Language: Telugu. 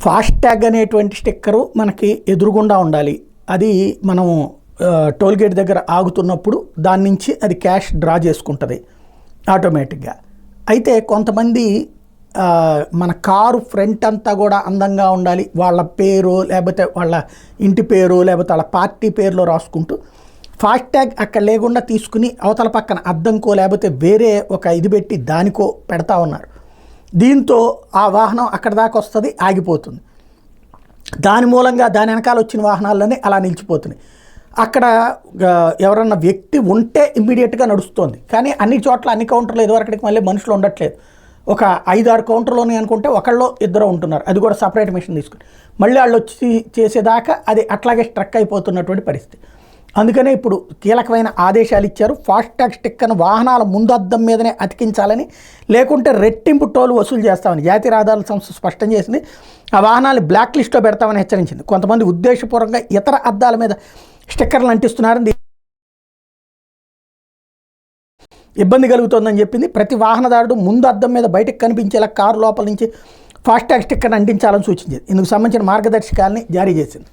ఫాస్టాగ్ అనేటువంటి స్టిక్కరు మనకి ఎదురుగుండా ఉండాలి. అది మనము టోల్గేట్ దగ్గర ఆగుతున్నప్పుడు దాని నుంచి అది క్యాష్ డ్రా చేసుకుంటుంది ఆటోమేటిక్గా. అయితే కొంతమంది మన కారు ఫ్రంట్ అంతా కూడా అందంగా ఉండాలి, వాళ్ళ పేరు లేకపోతే వాళ్ళ ఇంటి పేరు లేకపోతే వాళ్ళ పార్టీ పేరులో రాసుకుంటూ ఫాస్టాగ్ అక్కడ లేకుండా తీసుకుని అవతల పక్కన అద్దంకో లేకపోతే వేరే ఒక ఇది పెట్టి దానికో పెడతా ఉన్నారు. దీంతో ఆ వాహనం అక్కడ దాకా వస్తుంది, ఆగిపోతుంది. దాని మూలంగా దాని వెనకాల వచ్చిన వాహనాలన్నీ అలా నిలిచిపోతున్నాయి. అక్కడ ఎవరన్నా వ్యక్తి ఉంటే ఇమ్మీడియట్గా నడుస్తుంది. కానీ అన్ని చోట్ల అన్ని కౌంటర్లు ఇదివరకటికి మళ్ళీ మనుషులు ఉండట్లేదు. ఒక 5-6 కౌంటర్లోనే అనుకుంటే ఒకళ్ళు ఇద్దరు ఉంటున్నారు, అది కూడా సపరేట్ మిషన్ తీసుకుని. మళ్ళీ వాళ్ళు వచ్చి చేసేదాకా అది అట్లాగే స్ట్రక్ అయిపోతున్నటువంటి పరిస్థితి. అందుకనే ఇప్పుడు కీలకమైన ఆదేశాలు ఇచ్చారు. ఫాస్టాగ్ స్టిక్కర్ను వాహనాల ముందు అద్దం మీదనే అతికించాలని, లేకుంటే రెట్టింపు టోలు వసూలు చేస్తామని జాతీయ రహదారుల సంస్థ స్పష్టం చేసింది. ఆ వాహనాలు బ్లాక్ లిస్ట్లో పెడతామని హెచ్చరించింది. కొంతమంది ఉద్దేశపూర్వకంగా ఇతర అద్దాల మీద స్టిక్కర్లు అంటిస్తున్నారని ఇబ్బంది కలుగుతోందని చెప్పింది. ప్రతి వాహనదారుడు ముందు అద్దం మీద బయటకు కనిపించేలా కారు లోపల నుంచి ఫాస్టాగ్ స్టిక్కర్ని అంటించాలని సూచించింది. ఇందుకు సంబంధించిన మార్గదర్శకాలని జారీ చేసింది.